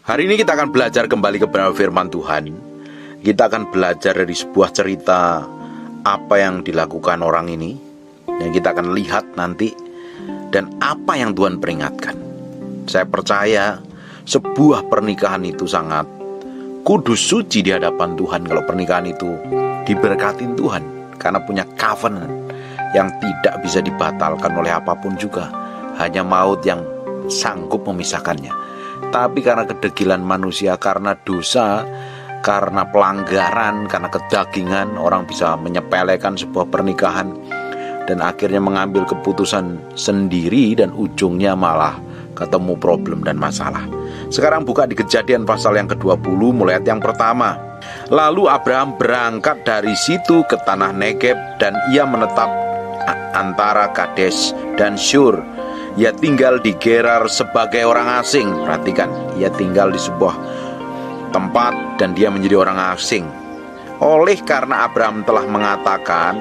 Hari ini kita akan belajar kembali kepada firman Tuhan. Kita akan belajar dari sebuah cerita apa yang dilakukan orang ini, yang kita akan lihat nanti, dan apa yang Tuhan peringatkan. Saya percaya sebuah pernikahan itu sangat kudus, suci di hadapan Tuhan. Kalau pernikahan itu diberkatin Tuhan, karena punya covenant yang tidak bisa dibatalkan oleh apapun juga. Hanya maut yang sanggup memisahkannya. Tapi karena kedegilan manusia, karena dosa, karena pelanggaran, karena kedagingan, orang bisa menyepelekan sebuah pernikahan dan akhirnya mengambil keputusan sendiri, dan ujungnya malah ketemu problem dan masalah. Sekarang buka di Kejadian pasal yang ke-20 mulai ayat yang pertama. Lalu Abraham berangkat dari situ ke tanah Negeb, dan ia menetap antara Kades dan Syur. Ia tinggal di Gerar sebagai orang asing. Perhatikan, ia tinggal di sebuah tempat dan dia menjadi orang asing. Oleh karena Abraham telah mengatakan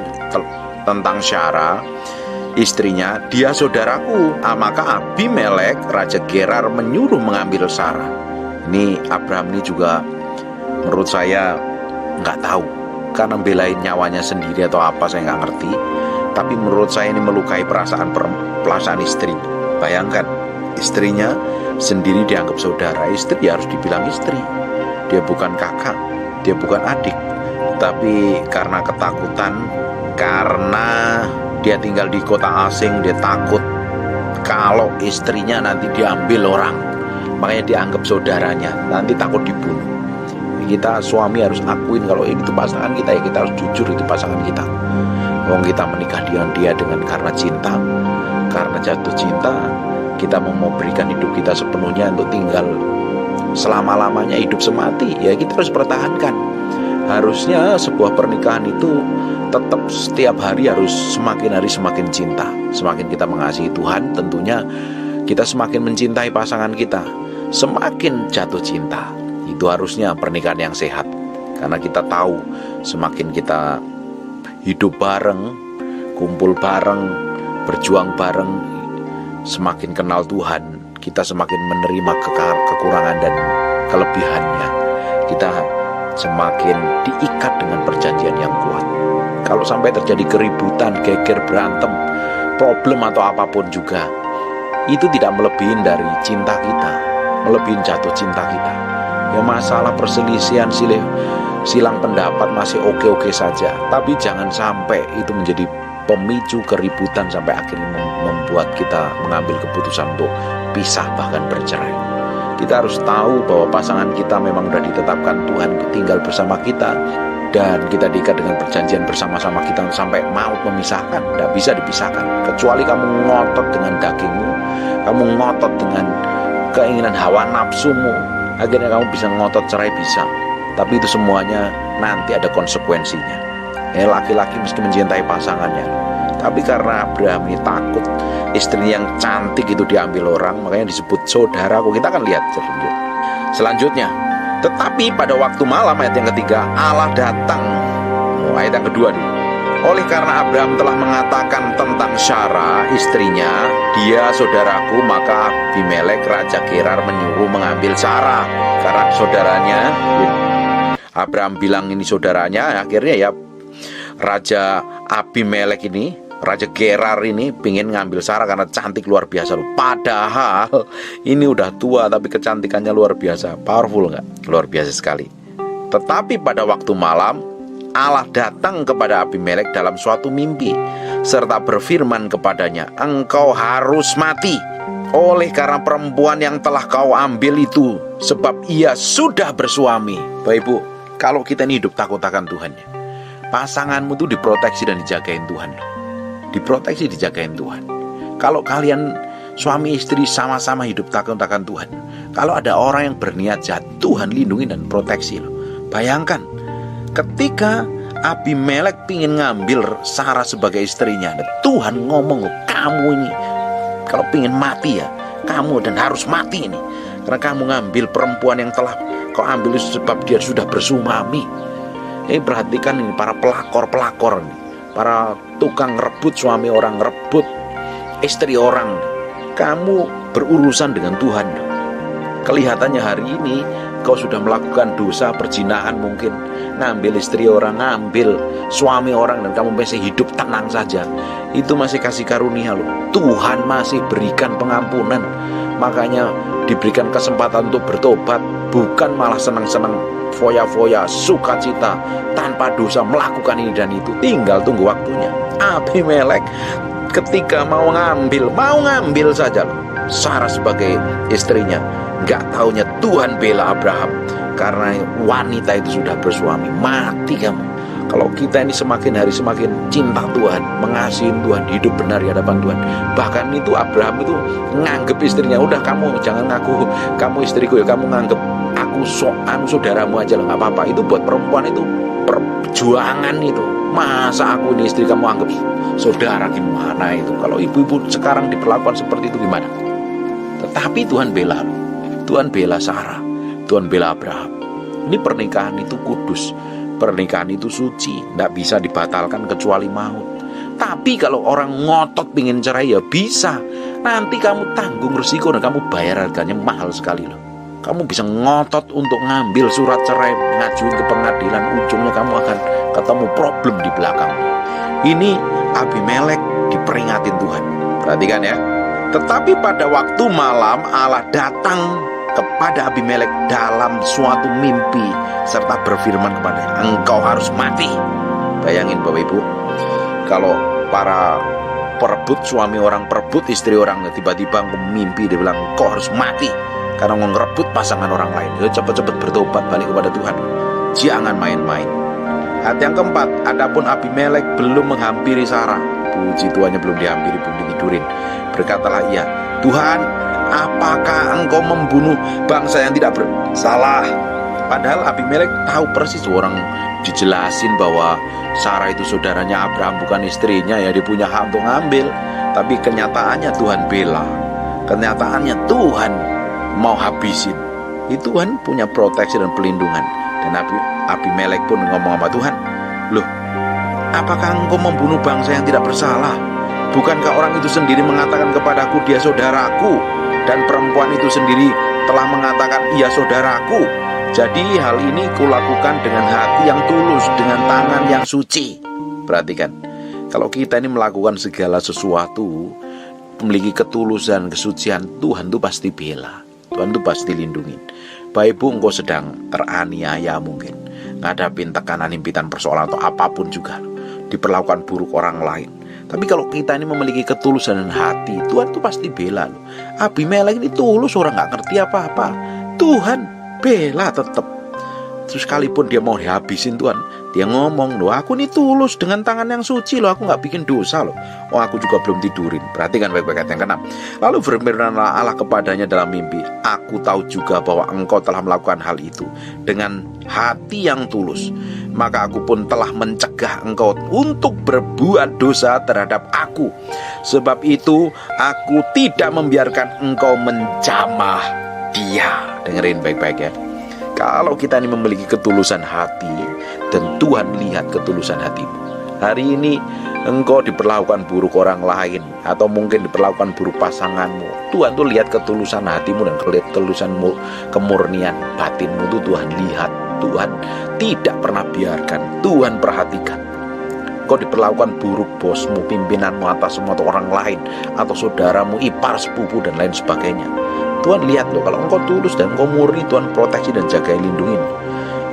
tentang Syara, istrinya, dia saudaraku, maka Abimelek raja Gerar menyuruh mengambil Sarah. Ini Abraham ini juga menurut saya nggak tahu, karena belain nyawanya sendiri atau apa, saya nggak ngerti. Tapi menurut saya ini melukai perasaan istri. Bayangkan, istrinya sendiri dianggap saudara. Istri harus dibilang istri. Dia bukan kakak, dia bukan adik. Tapi karena ketakutan, karena dia tinggal di kota asing, dia takut kalau istrinya nanti diambil orang, makanya dianggap saudaranya, nanti takut dibunuh. Kita suami harus akuin kalau ini tuh pasangan kita, ya kita harus jujur, itu pasangan kita. Wong kita menikah dengan dia karena cinta, karena jatuh cinta, kita mau berikan hidup kita sepenuhnya untuk tinggal selama-lamanya, hidup semati, ya kita harus pertahankan. Harusnya sebuah pernikahan itu tetap setiap hari harus semakin hari semakin cinta. Semakin kita mengasihi Tuhan, tentunya kita semakin mencintai pasangan kita, semakin jatuh cinta. Itu harusnya pernikahan yang sehat. Karena kita tahu semakin kita hidup bareng, kumpul bareng, berjuang bareng, semakin kenal Tuhan, kita semakin menerima kekurangan dan kelebihannya. Kita semakin diikat dengan perjanjian yang kuat. Kalau sampai terjadi keributan, geger, berantem, problem atau apapun juga, itu tidak melebihin dari cinta kita, melebihin jatuh cinta kita. Ya masalah perselisihan, silang pendapat masih oke-oke saja, tapi jangan sampai itu menjadi pemicu keributan sampai akhirnya membuat kita mengambil keputusan untuk pisah, bahkan bercerai. Kita harus tahu bahwa pasangan kita memang sudah ditetapkan Tuhan tinggal bersama kita, dan kita diikat dengan perjanjian bersama-sama kita sampai maut memisahkan. Tidak bisa dipisahkan, kecuali kamu ngotot dengan dagingmu, kamu ngotot dengan keinginan hawa nafsumu, akhirnya kamu bisa ngotot cerai, bisa. Tapi itu semuanya nanti ada konsekuensinya. Laki-laki meski mencintai pasangannya, tapi karena Abraham ini takut istrinya yang cantik itu diambil orang, makanya disebut saudaraku. Kita akan lihat selanjutnya. Tetapi pada waktu malam, ayat yang ketiga, Allah datang. Ayat yang kedua nih. Oleh karena Abraham telah mengatakan tentang Syara, istrinya, dia saudaraku, maka Abimelek raja Gerar menyuruh mengambil Sarah. Karena saudaranya, Abraham bilang ini saudaranya, akhirnya ya Raja Abimelek ini, Raja Gerar ini pingin ngambil Sarah karena cantik luar biasa loh. Padahal ini udah tua tapi kecantikannya luar biasa. Powerful nggak? Luar biasa sekali. Tetapi pada waktu malam, Allah datang kepada Abimelek dalam suatu mimpi, serta berfirman kepadanya, engkau harus mati oleh karena perempuan yang telah kau ambil itu, sebab ia sudah bersuami. Bapak Ibu, kalau kita ini hidup takut akan Tuhan, pasanganmu tuh diproteksi dan dijagain Tuhan. Diproteksi, dijagain Tuhan. Kalau kalian suami istri sama-sama hidup takut akan Tuhan, kalau ada orang yang berniat jahat, Tuhan lindungi dan proteksi loh. Bayangkan, ketika Abimelek pingin ngambil Sarah sebagai istrinya, Tuhan ngomong, kamu ini kalau pingin mati ya, kamu dan harus mati ini, karena kamu ngambil perempuan yang telah kau ambil sebab dia sudah bersuami. Perhatikan ini para pelakor ini, para tukang rebut suami orang, rebut istri orang. Kamu berurusan dengan Tuhan. Kelihatannya hari ini kau sudah melakukan dosa perzinahan, mungkin ngambil istri orang, ngambil suami orang, dan kamu masih hidup tenang saja. Itu masih kasih karunia loh. Tuhan masih berikan pengampunan. Makanya diberikan kesempatan untuk bertobat, bukan malah senang-senang foya-foya, sukacita tanpa dosa melakukan ini dan itu. Tinggal tunggu waktunya. Abimelek ketika mau ngambil saja loh Sarah sebagai istrinya. Nggak taunya Tuhan bela Abraham, karena wanita itu sudah bersuami. Mati kamu. Kalau kita ini semakin hari semakin cinta Tuhan, mengasihi Tuhan, hidup benar di hadapan Tuhan. Bahkan itu Abraham itu nganggep istrinya, udah kamu jangan ngaku kamu istriku ya, kamu nganggep aku saudaramu aja lah, nggak apa-apa. Itu buat perempuan itu perjuangan itu. Masa aku ini istri kamu anggap saudara, gimana itu? Kalau ibu-ibu sekarang diperlakukan seperti itu gimana? Tetapi Tuhan bela, Tuhan bela Sarah, Tuhan bela Abraham. Ini pernikahan itu kudus, pernikahan itu suci, tidak bisa dibatalkan kecuali maut. Tapi kalau orang ngotot ingin cerai ya bisa. Nanti kamu tanggung risiko dan kamu bayar harganya mahal sekali loh. Kamu bisa ngotot untuk ngambil surat cerai, ngajuin ke pengadilan, ujungnya kamu akan ketemu problem di belakang. Ini Abimelek diperingatin Tuhan. Perhatikan ya. Tetapi pada waktu malam Allah datang kepada Abimelek dalam suatu mimpi serta berfirman kepadanya, engkau harus mati. Bayangin Bapak Ibu, kalau para perebut, suami orang perebut istri orang, tiba-tiba mimpi dia bilang engkau harus mati karena mau ngerebut pasangan orang lain. Ya cepat-cepat bertobat balik kepada Tuhan. Jangan main-main. Ayat yang keempat, adapun Abimelek belum menghampiri Sarah. Puji Tuhannya, belum dihampiri, belum ditidurin. Berkatalah ia, Tuhan, apakah engkau membunuh bangsa yang tidak bersalah? Padahal Abimelek tahu persis, orang dijelasin bahwa Sarah itu saudaranya Abraham, bukan istrinya, ya dia punya hak untuk ngambil. Tapi kenyataannya Tuhan bela. Kenyataannya Tuhan mau habisin. Itu Tuhan punya proteksi dan pelindungan. Dan Abimelek pun ngomong sama Tuhan, loh, apakah engkau membunuh bangsa yang tidak bersalah? Bukankah orang itu sendiri mengatakan kepadaku dia saudaraku, dan perempuan itu sendiri telah mengatakan ia saudaraku? Jadi hal ini kulakukan dengan hati yang tulus, dengan tangan yang suci. Perhatikan, kalau kita ini melakukan segala sesuatu memiliki ketulusan, kesucian, Tuhan tuh pasti bela, Tuhan tuh pasti lindungin. Baik Ibu, engkau sedang teraniaya mungkin, ngadapin tekanan, impitan, persoalan atau apapun juga, diperlakukan buruk orang lain. Tapi kalau kita ini memiliki ketulusan dan hati, Tuhan tuh pasti bela loh. Abimelek ini tulus, orang gak ngerti apa-apa, Tuhan bela tetap. Terus sekalipun dia mau dihabisin Tuhan, dia ngomong, loh aku ini tulus dengan tangan yang suci loh, aku gak bikin dosa loh. Oh aku juga belum tidurin. Perhatikan baik-baik ayat yang ke-6. Lalu berfirmanlah Allah kepadanya dalam mimpi, aku tahu juga bahwa engkau telah melakukan hal itu dengan hati yang tulus. Maka aku pun telah mencegah engkau untuk berbuat dosa terhadap aku. Sebab itu aku tidak membiarkan engkau menjamah dia. Dengerin baik-baik ya. Kalau kita ini memiliki ketulusan hati dan Tuhan lihat ketulusan hatimu, hari ini engkau diperlakukan buruk orang lain atau mungkin diperlakukan buruk pasanganmu, Tuhan tuh lihat ketulusan hatimu dan ketulusanmu, kemurnian batinmu tuh Tuhan lihat. Tuhan tidak pernah biarkan, Tuhan perhatikan. Engkau diperlakukan buruk bosmu, pimpinanmu, atas semua orang lain atau saudaramu, ipar, sepupu dan lain sebagainya, Tuhan lihat loh, kalau engkau tulus dan engkau murni, Tuhan proteksi dan jaga, lindungin.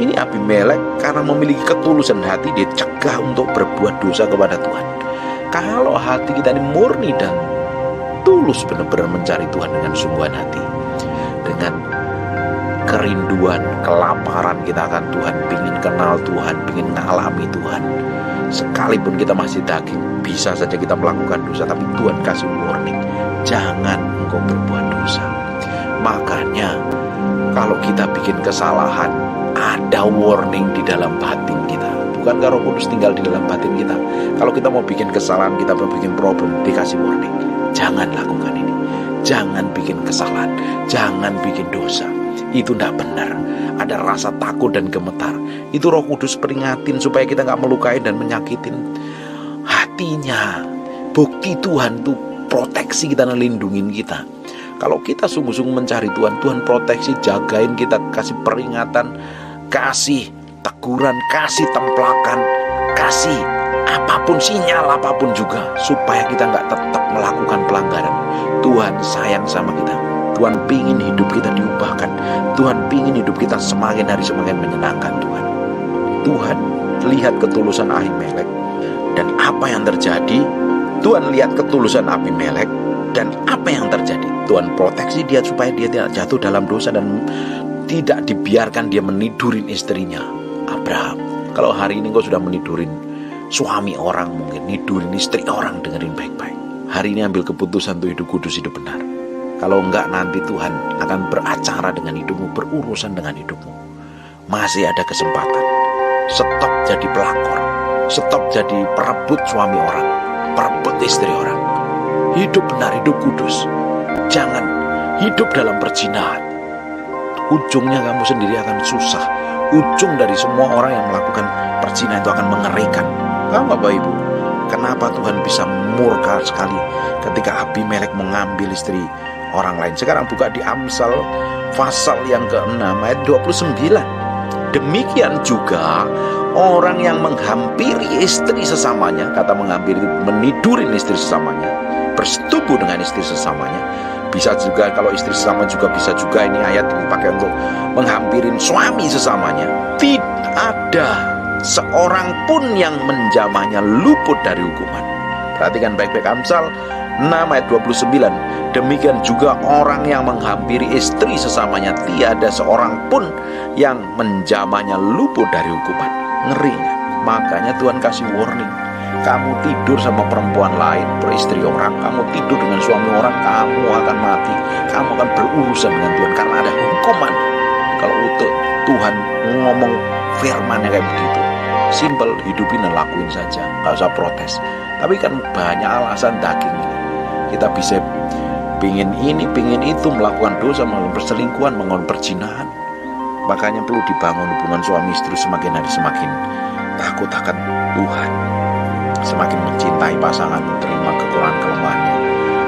Ini Abimelek karena memiliki ketulusan hati, dia cegah untuk berbuat dosa kepada Tuhan. Kalau hati kita ini murni dan tulus, benar-benar mencari Tuhan dengan sungguhan hati, dengan kerinduan, kelaparan kita akan Tuhan, pingin kenal Tuhan, pingin ngalami Tuhan. Sekalipun kita masih daging, bisa saja kita melakukan dosa, tapi Tuhan kasih warning, jangan engkau berbuat dosa. Makanya kalau kita bikin kesalahan, ada warning di dalam batin kita. Bukankah Roh Kudus tinggal di dalam batin kita? Kalau kita mau bikin kesalahan, kita mau bikin problem, dikasih warning, jangan lakukan ini, jangan bikin kesalahan, jangan bikin dosa. Itu tidak benar. Ada rasa takut dan gemetar. Itu Roh Kudus peringatin supaya kita gak melukai dan menyakitin hatinya. Bukti Tuhan tuh proteksi kita dan lindungin kita. Kalau kita sungguh-sungguh mencari Tuhan, Tuhan proteksi, jagain kita, kasih peringatan, kasih teguran, kasih templakan, kasih apapun, sinyal apapun juga, supaya kita nggak tetap melakukan pelanggaran. Tuhan sayang sama kita. Tuhan pingin hidup kita diubahkan. Tuhan pingin hidup kita semakin hari semakin menyenangkan Tuhan. Tuhan lihat ketulusan Ahimelek, dan apa yang terjadi. Tuhan lihat ketulusan Abimelek, dan apa yang terjadi. Tuhan proteksi dia supaya dia tidak jatuh dalam dosa dan tidak dibiarkan dia menidurin istrinya Abraham. Kalau hari ini kau sudah menidurin suami orang, mungkin nidurin istri orang, dengerin baik-baik. Hari ini ambil keputusan untuk hidup kudus, hidup benar. Kalau enggak, nanti Tuhan akan beracara dengan hidupmu, berurusan dengan hidupmu. Masih ada kesempatan. Stop jadi pelakor, stop jadi perebut suami orang, perebut istri orang. Hidup benar, hidup kudus. Jangan hidup dalam perzinahan. Ujungnya kamu sendiri akan susah. Ujung dari semua orang yang melakukan perzinahan itu akan mengerikan. Kamu Bapak Ibu, kenapa Tuhan bisa murka sekali ketika Abimelek mengambil istri orang lain? Sekarang buka di Amsal pasal yang ke-6 ayat 29. Demikian juga orang yang menghampiri istri sesamanya, kata menghampiri itu menidurin istri sesamanya, bersetubuh dengan istri sesamanya. Bisa juga kalau istri sesama juga, bisa juga ini ayat dipakai untuk menghampirin suami sesamanya. Tidak ada seorang pun yang menjamahnya luput dari hukuman. Perhatikan baik-baik Amsal 6 ayat 29. Demikian juga orang yang menghampiri istri sesamanya, tiada seorang pun yang menjamahnya luput dari hukuman. Ngeri gak? Makanya Tuhan kasih warning. Kamu tidur sama perempuan lain, beristri orang, kamu tidur dengan suami orang, kamu akan mati. Kamu akan berurusan dengan Tuhan karena ada hukuman. Kalau untuk Tuhan ngomong firman-Nya kayak begitu, simple, hidupin dan lakuin saja, gak usah protes. Tapi kan banyak alasan daging ini. Kita bisa pingin ini, pingin itu, melakukan dosa, melakukan perselingkuhan, melakukan perzinahan. Makanya perlu dibangun hubungan suami istri semakin hari semakin takut akan Tuhan, semakin mencintai pasangan, menerima kekurangan kelemahannya.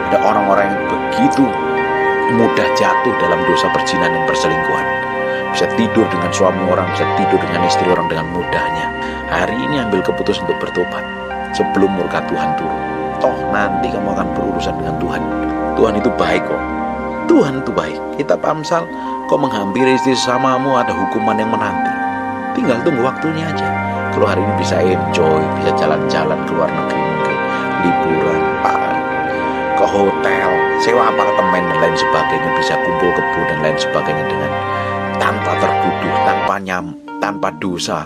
Ada orang-orang yang begitu mudah jatuh dalam dosa perzinahan dan perselingkuhan. Bisa tidur dengan suami orang, bisa tidur dengan istri orang dengan mudahnya. Hari ini ambil keputusan untuk bertobat sebelum murka Tuhan turun. Toh nanti kamu akan berurusan dengan Tuhan. Tuhan itu baik kok. Tuhan itu baik. Kitab Amsal, kau menghampiri istri sesamamu, ada hukuman yang menanti. Tinggal tunggu waktunya aja. Kalau hari ini bisa enjoy, bisa jalan-jalan ke luar negeri, mungkin liburan, ke hotel, sewa apartemen dan lain sebagainya, bisa kumpul kebo dan lain sebagainya dengan tanpa tertuduh, tanpa dosa,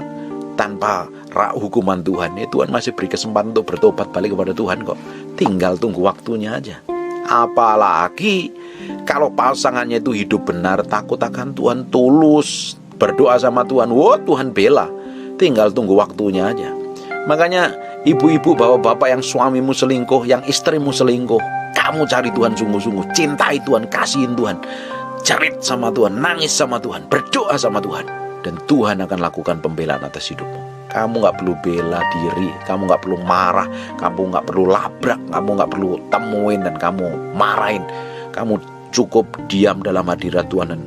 tanpa hukuman Tuhan. Tuhan masih beri kesempatan untuk bertobat balik kepada Tuhan kok. Tinggal tunggu waktunya aja. Apalagi kalau pasangannya itu hidup benar, takut akan Tuhan, tulus, berdoa sama Tuhan, Tuhan bela. Tinggal tunggu waktunya aja. Makanya ibu-ibu, bapak-bapak yang suamimu selingkuh, yang istrimu selingkuh, kamu cari Tuhan sungguh-sungguh, cintai Tuhan, kasihin Tuhan, cerit sama Tuhan, nangis sama Tuhan, berdoa sama Tuhan, dan Tuhan akan lakukan pembelaan atas hidupmu. Kamu gak perlu bela diri, kamu gak perlu marah, kamu gak perlu labrak, kamu gak perlu temuin dan kamu marahin. Kamu cukup diam dalam hadirat Tuhan dan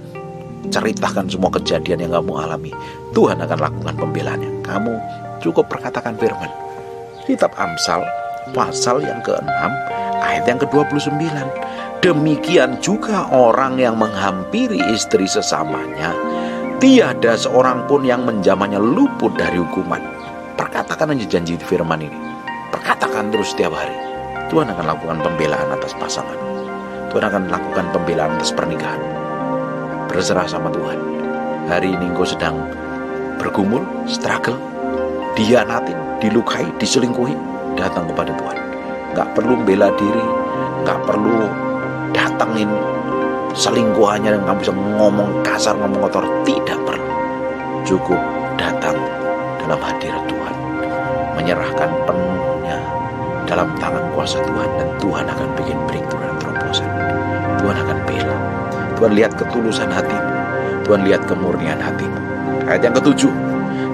ceritakan semua kejadian yang kamu alami. Tuhan akan lakukan pembelaannya. Kamu cukup perkatakan firman. Kitab Amsal pasal yang ke-6 ayat yang ke-29. Demikian juga orang yang menghampiri istri sesamanya, tiada seorang pun yang menjamahnya luput dari hukuman. Perkatakan aja janji firman ini. Perkatakan terus setiap hari. Tuhan akan lakukan pembelaan atas pasangan. Tuhan akan lakukan pembelaan atas pernikahan. Berserah sama Tuhan. Hari ini engkau sedang bergumul, struggle, dihianatin, dilukai, diselingkuhi, datang kepada Tuhan. Gak perlu bela diri, gak perlu datangin selingkuhannya dan kamu bisa ngomong kasar, ngomong kotor. Tidak perlu. Cukup datang dalam hadirat Tuhan, menyerahkan penuhnya dalam tangan kuasa Tuhan, dan Tuhan akan bikin breakthrough dan terobosan. Tuhan akan bela. Tuhan lihat ketulusan hatimu, Tuhan lihat kemurnian hatimu. Ayat yang ke-7.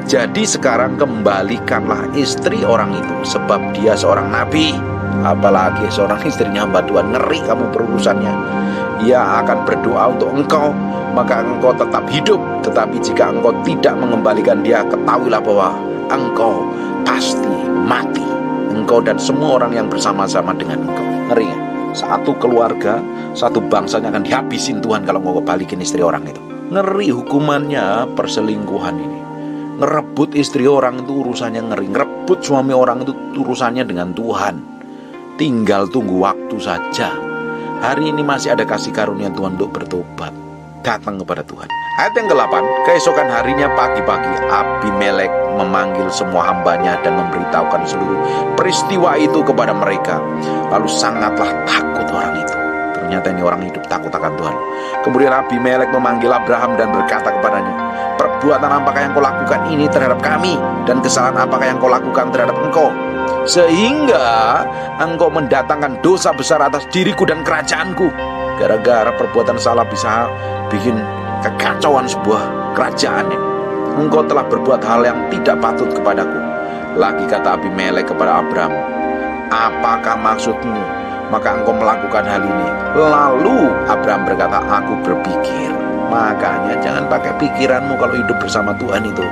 Jadi sekarang kembalikanlah istri orang itu, sebab dia seorang nabi. Apalagi seorang istrinya hamba Tuhan, ngeri kamu berurusannya. Ia akan berdoa untuk engkau, maka engkau tetap hidup. Tetapi jika engkau tidak mengembalikan dia, ketahuilah bahwa engkau pasti mati, engkau dan semua orang yang bersama-sama dengan engkau. Ngeri ya? Satu keluarga, satu bangsanya akan dihabisin Tuhan kalau engkau balikin istri orang itu. Ngeri hukumannya perselingkuhan ini. Ngerebut istri orang itu urusannya ngeri. Ngerebut suami orang itu urusannya dengan Tuhan. Tinggal tunggu waktu saja. Hari ini masih ada kasih karunia Tuhan untuk bertobat, datang kepada Tuhan. Ayat yang ke-8, keesokan harinya pagi-pagi Abimelek memanggil semua hambanya dan memberitahukan seluruh peristiwa itu kepada mereka. Lalu sangatlah takut orang itu. Ternyata ini orang hidup takut akan Tuhan. Kemudian Abimelek memanggil Abraham dan berkata kepadanya, perbuatan apakah yang kau lakukan ini terhadap kami, dan kesalahan apakah yang kau lakukan terhadap engkau, sehingga engkau mendatangkan dosa besar atas diriku dan kerajaanku. Gara-gara perbuatan salah bisa bikin kekacauan sebuah kerajaan. Engkau telah berbuat hal yang tidak patut kepadaku. Lagi kata Abimelek kepada Abraham, apakah maksudmu? Maka engkau melakukan hal ini. Lalu Abraham berkata, aku berpikir. Makanya jangan pakai pikiranmu kalau hidup bersama Tuhan itu.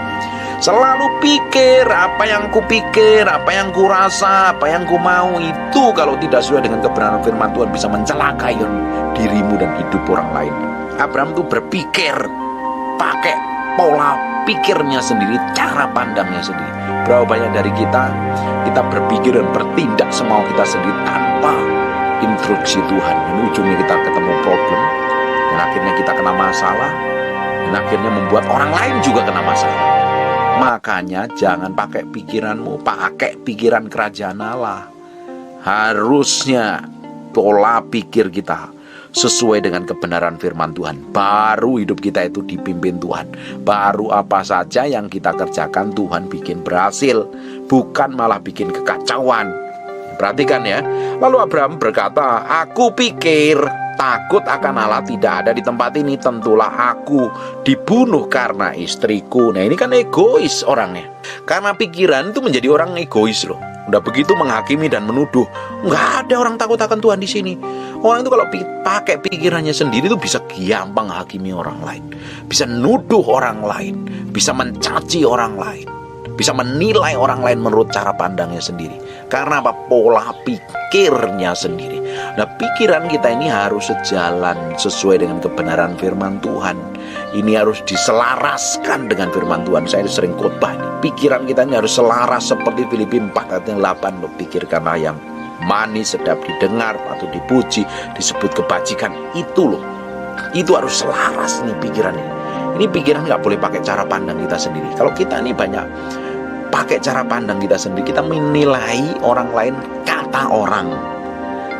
Selalu pikir apa yang ku pikir, apa yang ku rasa, apa yang ku mau. Itu kalau tidak sesuai dengan kebenaran firman Tuhan bisa mencelakai dirimu dan hidup orang lain. Abraham itu berpikir pakai pola pikirnya sendiri, cara pandangnya sendiri. Berapa banyak dari kita berpikir dan bertindak semau kita sendiri tanpa instruksi Tuhan. Dan ujungnya kita ketemu problem, dan akhirnya kita kena masalah, dan akhirnya membuat orang lain juga kena masalah. Makanya jangan pakai pikiranmu, pakai pikiran kerajaan Allah. Harusnya pola pikir kita sesuai dengan kebenaran firman Tuhan. Baru hidup kita itu dipimpin Tuhan. Baru apa saja yang kita kerjakan Tuhan bikin berhasil, bukan malah bikin kekacauan. Perhatikan ya. Lalu Abraham berkata, aku pikir takut akan Allah tidak ada di tempat ini, tentulah aku dibunuh karena istriku. Nah ini kan egois orangnya. Karena pikiran itu menjadi orang egois loh. Udah begitu menghakimi dan menuduh. Nggak ada orang takut akan Tuhan di sini. Orang itu kalau pakai pikirannya sendiri itu bisa gampang hakimi orang lain, bisa nuduh orang lain, bisa mencaci orang lain, bisa menilai orang lain menurut cara pandangnya sendiri. Karena apa? Pola pikirnya sendiri. Nah pikiran kita ini harus sejalan sesuai dengan kebenaran firman Tuhan. Ini harus diselaraskan dengan firman Tuhan. Saya sering khotbah ini. Pikiran kita ini harus selaras seperti Filipi 4 ayat 8. Pikirkanlah yang manis, sedap didengar, patut dipuji, disebut kebajikan. Itu loh. Itu harus selaras nih pikiran ini. Ini pikiran gak boleh pakai cara pandang kita sendiri. Kalau kita ini banyak pakai cara pandang kita sendiri, kita menilai orang lain, kata orang,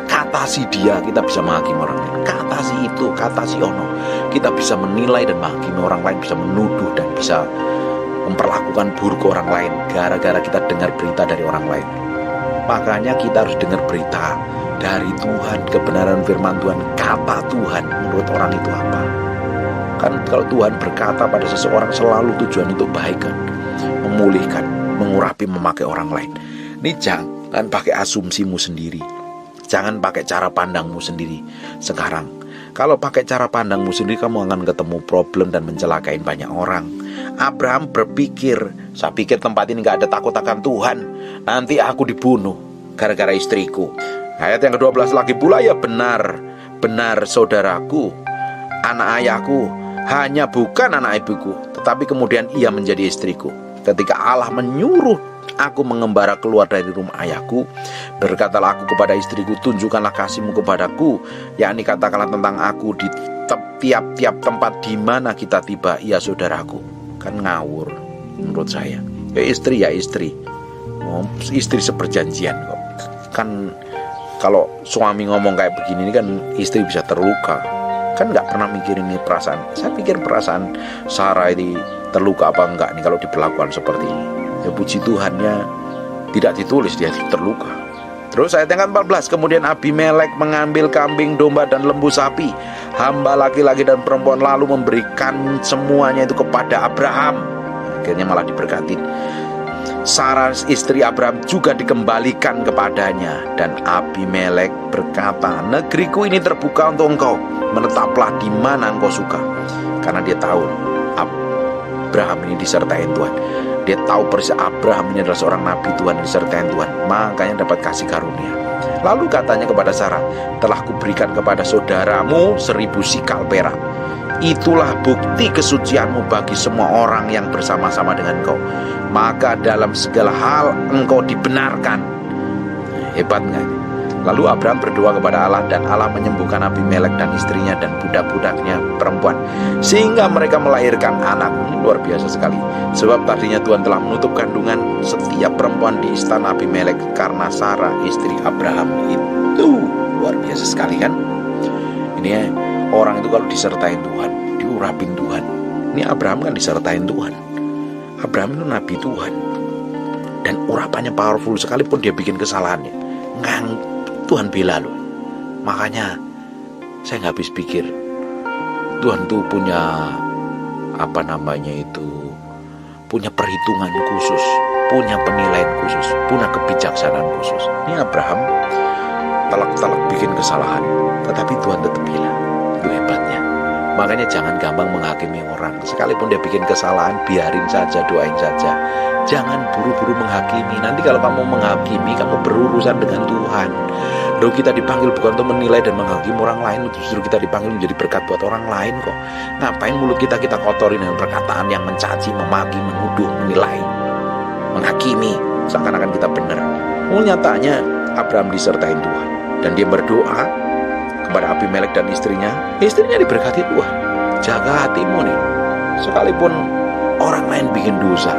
kata si dia, kita bisa menghakimi orang lain. Kata si itu, kata si ono, kita bisa menilai dan menghakimi orang lain, bisa menuduh dan bisa memperlakukan buruk orang lain gara-gara kita dengar berita dari orang lain. Makanya kita harus dengar berita dari Tuhan, kebenaran firman Tuhan, kata Tuhan menurut orang itu apa. Kan kalau Tuhan berkata pada seseorang selalu tujuan itu baik kan, memulihkan, mengurapi, memakai orang lain. Ini jangan pakai asumsimu sendiri, jangan pakai cara pandangmu sendiri. Sekarang kalau pakai cara pandangmu sendiri, kamu akan ketemu problem dan mencelakain banyak orang. Abraham berpikir, saya pikir tempat ini gak ada takut akan Tuhan, nanti aku dibunuh gara-gara istriku. Ayat yang ke-12 lagi pula, ya benar saudaraku, anak ayahku hanya bukan anak ibuku, tetapi kemudian ia menjadi istriku. Ketika Allah menyuruh aku mengembara keluar dari rumah ayahku, berkatalah aku kepada istriku, tunjukkanlah kasihmu kepadaku, yakni katakanlah tentang aku di tiap-tiap tempat di mana kita tiba, ya saudaraku. Kan ngawur menurut saya. Ya istri istri seperjanjian kok. Kan kalau suami ngomong kayak begini ini kan istri bisa terluka. Kan nggak pernah mikirin ini perasaan. Saya pikir perasaan Sarah ini terluka apa enggak nih kalau diperlakukan seperti ini. Ya puji Tuhannya tidak ditulis dia terluka. Terus ayat yang ke-14, kemudian Abimelek mengambil kambing, domba dan lembu sapi, hamba laki-laki dan perempuan, lalu memberikan semuanya itu kepada Abraham. Akhirnya malah diberkati. Sarah istri Abraham juga dikembalikan kepadanya. Dan Abimelek berkata, negeriku ini terbuka untuk engkau, menetaplah di mana engkau suka. Karena dia tahu Abraham ini disertai Tuhan. Dia tahu persis Abraham ini adalah seorang nabi Tuhan yang disertai Tuhan, makanya dapat kasih karunia. Lalu katanya kepada Sarah, telah kuberikan kepada saudaramu 1000 sikal perak. Itulah bukti kesucianmu bagi semua orang yang bersama-sama dengan engkau. Maka dalam segala hal engkau dibenarkan. Hebat nggak? Lalu Abraham berdoa kepada Allah, dan Allah menyembuhkan Abimelek dan istrinya dan budak-budaknya perempuan, sehingga mereka melahirkan anak. Luar biasa sekali. Sebab tadinya Tuhan telah menutup kandungan setiap perempuan di istana Abimelek karena Sarah istri Abraham itu. Luar biasa sekali kan? Ini orang itu kalau disertai Tuhan, diurapin Tuhan. Ini Abraham kan disertai Tuhan. Abraham itu nabi Tuhan, dan urapannya powerful sekalipun dia bikin kesalahannya, Tuhan bela loh. Makanya saya nggak habis pikir, Tuhan tuh punya punya perhitungan khusus, punya penilaian khusus, punya kebijaksanaan khusus. Ini Abraham telak-telak bikin kesalahan, tetapi Tuhan tetap bela. Itu hebatnya. Makanya jangan gampang menghakimi orang. Sekalipun dia bikin kesalahan, biarin saja, doain saja. Jangan buru-buru menghakimi. Nanti kalau kamu menghakimi, kamu berurusan dengan Tuhan. Lalu kita dipanggil bukan untuk menilai dan menghakimi orang lain, justru kita dipanggil menjadi berkat buat orang lain kok. Ngapain mulut kita kotori dengan perkataan yang mencaci, memaki, menuduh, menilai, menghakimi, seakan-akan kita benar. Nyatanya Abraham disertai Tuhan, dan dia berdoa kepada Abimelek dan istrinya diberkati Tuhan. Jaga hatimu nih. Sekalipun orang lain bikin dosa,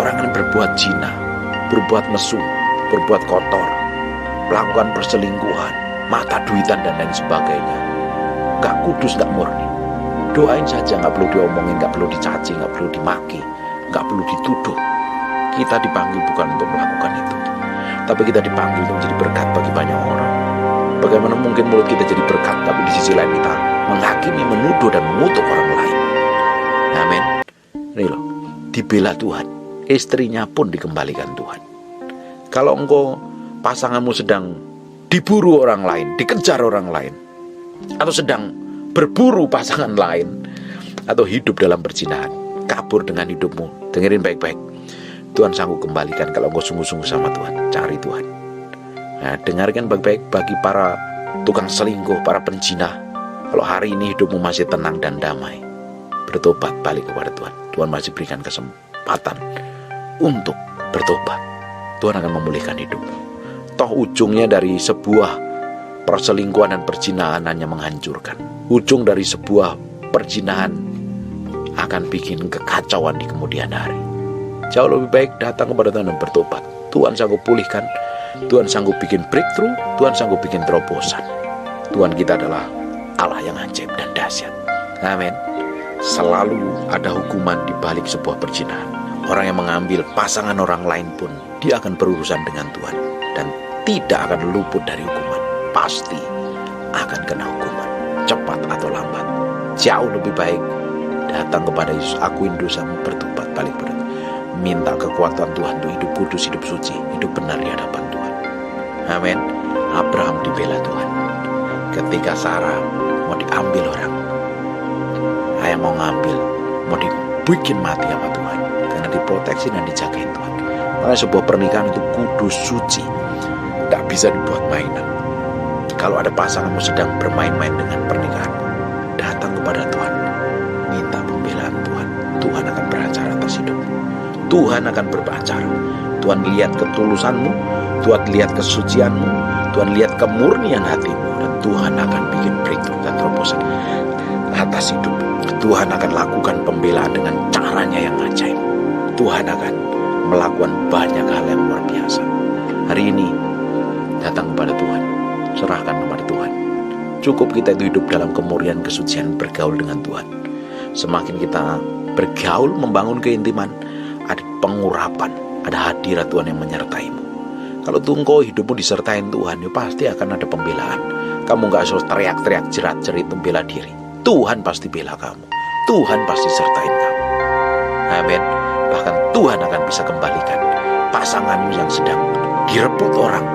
orang lain berbuat zina, berbuat mesum, berbuat kotor, melakukan perselingkuhan, mata duitan dan lain sebagainya, gak kudus, gak murni, doain saja. Gak perlu diomongin, gak perlu dicaci, gak perlu dimaki, gak perlu dituduh. Kita dipanggil bukan untuk melakukan itu, tapi kita dipanggil untuk menjadi berkat bagi banyak orang. Bagaimana mungkin mulut kita jadi berkat, tapi di sisi lain kita menghakimi, menuduh, dan mengutuk orang lain. Amin. Ini loh, dibela Tuhan. Istrinya pun dikembalikan Tuhan. Kalau engkau, pasanganmu sedang diburu orang lain, dikejar orang lain, atau sedang berburu pasangan lain, atau hidup dalam perzinahan, kabur dengan hidupmu, dengerin baik-baik. Tuhan sanggup kembalikan kalau engkau sungguh-sungguh sama Tuhan, cari Tuhan. Nah, dengarkan baik-baik bagi para tukang selingkuh, para penzina. Kalau hari ini hidupmu masih tenang dan damai, bertobat balik kepada Tuhan. Tuhan masih berikan kesempatan untuk bertobat. Tuhan akan memulihkan hidupmu. Toh ujungnya dari sebuah perselingkuhan dan perzinahan hanya menghancurkan. Ujung dari sebuah perzinahan akan bikin kekacauan di kemudian hari. Jauh lebih baik datang kepada Tuhan dan bertobat. Tuhan sanggup pulihkan, Tuhan sanggup bikin breakthrough, Tuhan sanggup bikin terobosan. Tuhan kita adalah Allah yang ajaib dan dahsyat. Amin. Selalu ada hukuman di balik sebuah perzinahan. Orang yang mengambil pasangan orang lain pun, dia akan berurusan dengan Tuhan dan tidak akan luput dari hukuman. Pasti akan kena hukuman, cepat atau lambat. Jauh lebih baik datang kepada Yesus, akuin dosamu, bertobat balik kepada Tuhan. Minta kekuatan Tuhan untuk hidup kudus, hidup suci, hidup benar di hadapan Tuhan. Amin. Abraham dibela Tuhan. Ketika Sarah mau diambil orang, ayah mau ngambil, mau dibikin mati sama Tuhan, karena diproteksi dan dijagain Tuhan. Makanya sebuah pernikahan itu kudus, suci, gak bisa dibuat mainan. Kalau ada pasanganmu sedang bermain-main dengan pernikahan, datang kepada Tuhan, minta pembelaan Tuhan. Tuhan akan beracara atas hidupmu. Tuhan akan berbicara. Tuhan lihat ketulusanmu, Tuhan lihat kesucianmu, Tuhan lihat kemurnian hatimu, dan Tuhan akan bikin breakthrough dan terobosan atas hidup. Tuhan akan lakukan pembelaan dengan caranya yang ajaib. Tuhan akan melakukan banyak hal yang luar biasa. Hari ini datang kepada Tuhan, serahkan kepada Tuhan. Cukup kita itu hidup dalam kemurnian, kesucian, bergaul dengan Tuhan. Semakin kita bergaul, membangun keintiman, ada pengurapan, ada hadirat Tuhan yang menyertaimu. Kalau engkau hidupmu disertai Tuhan, ya pasti akan ada pembelaan. Kamu gak usah teriak-teriak, jerat-jerit membela diri. Tuhan pasti bela kamu. Tuhan pasti sertain kamu. Amin. Bahkan Tuhan Tuhan akan bisa kembalikan pasanganmu yang sedang direbut orang,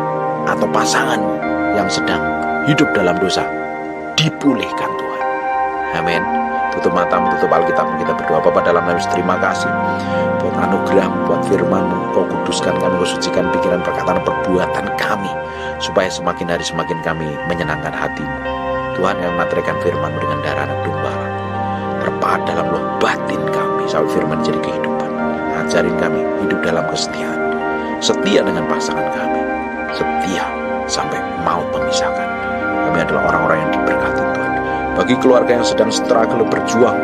atau pasanganmu yang sedang hidup dalam dosa, dipulihkan Tuhan. Amin. Tutup matamu, tutup Alkitabmu, kita berdoa. Bapa dalam nama Yesus, terima kasih buat anugerah, buat firman-Mu. Kau kuduskan kami, Kau sucikan pikiran, perkataan, perbuatan kami, supaya semakin hari semakin kami menyenangkan hati-Mu. Tuhan, yang menatrikan firman-Mu dengan darah anak domba, terpahat dalam loh batin kami, sampai firman jadi kehidupan. Ajarin kami hidup dalam kesetiaan, setia dengan pasangan kami, setia sampai maut memisahkan. Kami adalah orang-orang yang diberkati Tuhan. Bagi keluarga yang sedang struggle, berjuang,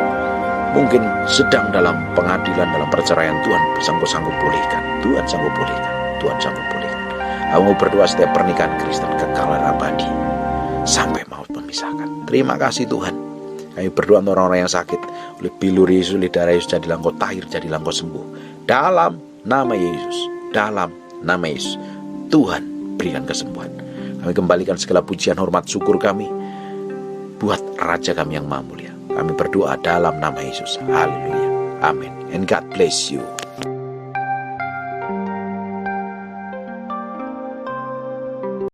mungkin sedang dalam pengadilan, dalam perceraian, Tuhan sanggup pulihkan. Tuhan sanggup pulihkan. Tuhan sanggup pulihkan. Aku berdoa setiap pernikahan Kristen kekal dan abadi sampai maut memisahkan. Terima kasih Tuhan. Kami berdoa untuk orang-orang yang sakit, oleh bilur Yesus, oleh darah Yesus, jadilah engkau tahir, jadilah engkau sembuh. Dalam nama Yesus, dalam nama Yesus, Tuhan berikan kesembuhan. Kami kembalikan segala pujian, hormat, syukur kami buat Raja kami yang maha mulia. Kami berdoa dalam nama Yesus. Haleluya. Amin. And God bless you.